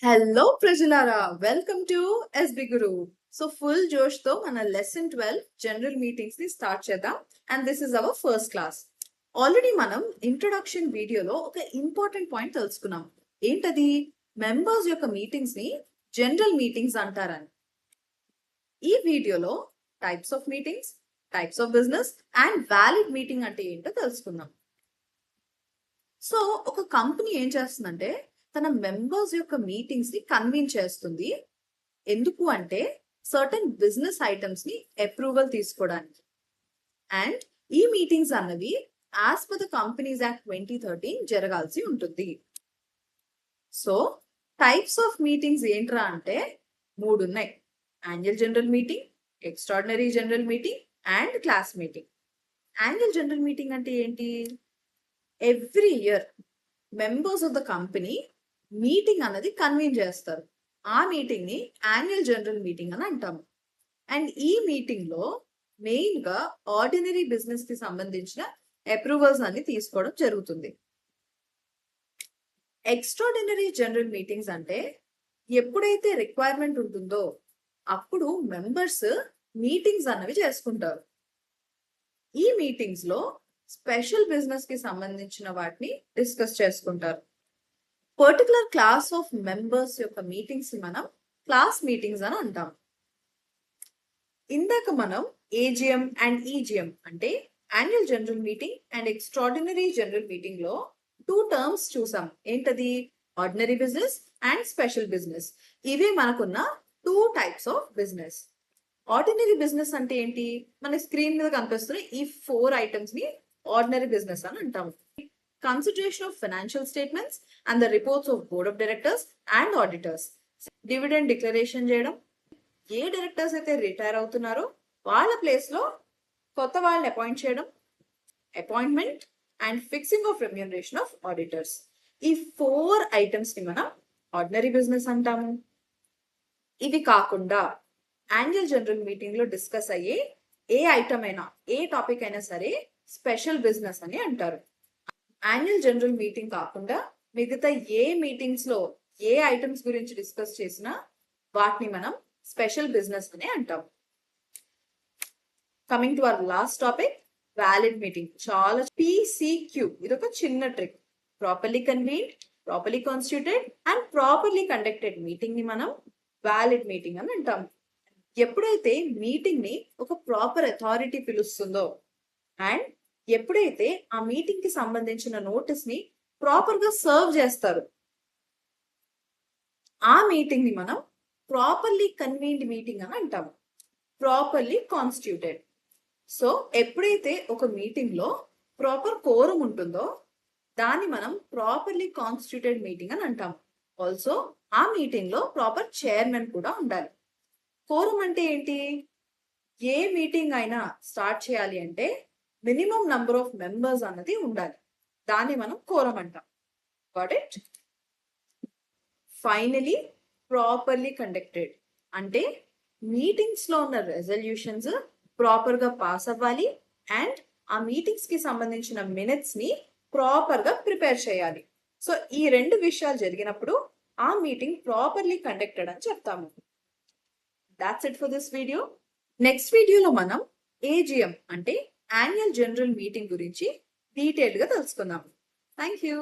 Hello ప్రజలారా, welcome to SB Guru. So full జోష్ తో మన లెసన్ 12 జనరల్ మీటింగ్స్ ని స్టార్ట్ చేద్దాం. And this is our first class. Already మనం ఇంట్రొడక్షన్ వీడియోలో ఒక ఇంపార్టెంట్ పాయింట్ తెలుసుకున్నాం. ఏంటది? మెంబర్స్ యొక్క మీటింగ్స్ ని జనరల్ మీటింగ్స్ అంటారని. ఈ వీడియోలో types of meetings, types of business and valid meeting అంటే ఏంటో తెలుసుకుందాం. సో ఒక కంపెనీ ఏం చేస్తుందంటే తన మెంబర్స్ యొక్క మీటింగ్స్ ని కన్వీన్ చేస్తుంది. ఎందుకు అంటే సర్టన్ బిజినెస్ ఐటమ్స్ ని అప్రూవల్ తీసుకోవడానికి. అండ్ ఈ మీటింగ్స్ అన్నవి as per the companies act 2013 జరగాల్సి ఉంటుంది. సో టైప్స్ ఆఫ్ మీటింగ్స్ ఏంట్రా అంటే 3 ఉన్నాయి. Annual general meeting, extraordinary general meeting and class meeting. Annual general meeting అంటే ఏంటి? Every year members of the company meeting అన్నది కన్వీన్ చేస్తారు. ఆ మీటింగ్ ని యాన్యువల్ జనరల్ మీటింగ్ అని అంటాము. అండ్ ఈ మీటింగ్ లో మెయిన్ గా ఆర్డినరీ బిజినెస్ కి సంబంధించిన అప్రూవల్స్ అన్ని తీసుకోవడం జరుగుతుంది. ఎక్స్ట్రాడినరీ జనరల్ మీటింగ్స్ అంటే ఎప్పుడైతే రిక్వైర్మెంట్ ఉంటుందో అప్పుడు మెంబర్స్ మీటింగ్స్ అన్నవి చేసుకుంటారు. ఈ మీటింగ్స్ లో స్పెషల్ బిజినెస్ కి సంబంధించిన వాటిని డిస్కస్ చేసుకుంటారు. పర్టికులర్ క్లాస్ ఆఫ్ మెంబర్స్ యొక్క మీటింగ్స్ మనం క్లాస్ మీటింగ్స్ అని అంటాం. ఇందాక మనం ఏజిఎం అండ్ ఈజిఎం అంటే annual general meeting and extraordinary general meeting లో 2 టర్మ్స్ చూసాం. ఏంటది? Ordinary business and special business. ఇవే మనకున్న 2 types of business. Ordinary business అంటే ఏంటి? మన స్క్రీన్ మీద కనిపిస్తున్న ఈ 4 ఐటమ్స్ ని ఆర్డినరీ బిజినెస్ అని అంటాము. Consideration of financial statements and the reports of board of directors and auditors. Dividend declaration చేయడం, ఏ డైరెక్టర్స్ అయితే రిటైర్ అవుతున్నారో వాళ్ళ ప్లేస్ లో కొత్త వాళ్ళని అపాయింట్ చేయడం, appointment and fixing of remuneration of auditors. ఈ 4 ఐటమ్స్ ని మనం ఆర్డినరీ బిజినెస్ అంటాము. ఇవి కాకుండా యాన్యువల్ జనరల్ మీటింగ్ లో డిస్కస్ అయ్యే ఏ ఐటమ్ అయినా, ఏ టాపిక్ అయినా సరే స్పెషల్ బిజినెస్ అని అంటారు. యాన్యువల్ జనరల్ మీటింగ్ కాకుండా మిగతా ఏ మీటింగ్స్ లో ఏ ఐటమ్స్ గురించి డిస్కస్ చేసినా వాటిని మనం స్పెషల్ బిజినెస్ అని అంటాం. Coming to our last topic, valid meeting. చాలా PCQ ఇది ఒక చిన్న trick. Properly convened, properly constituted and properly conducted meeting ని మనం వ్యాలిడ్ మీటింగ్ అని అంటాం. ఎప్పుడైతే మీటింగ్ ని ఒక ప్రాపర్ అథారిటీ పిలుస్తుందో అండ్ ఎప్పుడైతే ఆ మీటింగ్ కి సంబంధించిన నోటీస్ ని ప్రాపర్ గా సర్వ్ చేస్తారు, ఆ మీటింగ్ ని మనం ప్రాపర్లీ కన్వీన్డ్ మీటింగ్ అని అంటాము. Properly constituted. సో ఎప్పుడైతే ఒక మీటింగ్ లో ప్రాపర్ కోరం ఉంటుందో దాన్ని మనం ప్రాపర్లీ కాన్స్టిట్యూటెడ్ మీటింగ్ అని అంటాము. ఆల్సో ఆ మీటింగ్ లో ప్రాపర్ చైర్మన్ కూడా ఉండాలి. కోరం అంటే ఏంటి? ఏ మీటింగ్ అయినా స్టార్ట్ చేయాలి అంటే మినిమం నంబర్ ఆఫ్ మెంబర్స్ అన్నది ఉండాలి. దాన్ని మనం కోరం అంటాం. Got it? Finally properly conducted అంటే మీటింగ్స్ లో ఉన్న రెజల్యూషన్స్ ప్రాపర్ గా పాస్ అవ్వాలి అండ్ ఆ మీటింగ్స్ కి సంబంధించిన మినిట్స్ ని ప్రాపర్ గా ప్రిపేర్ చేయాలి. సో ఈ 2 విషయాలు జరిగినప్పుడు ఆ మీటింగ్ ప్రాపర్లీ కండక్టెడ్ అని చెప్తాము. That's it for this video. Next వీడియోలో మనం ఏజిఎం అంటే యాన్యువల్ జనరల్ మీటింగ్ గురించి డీటెయిల్డ్ గా తెలుసుకుందాం. Thank you.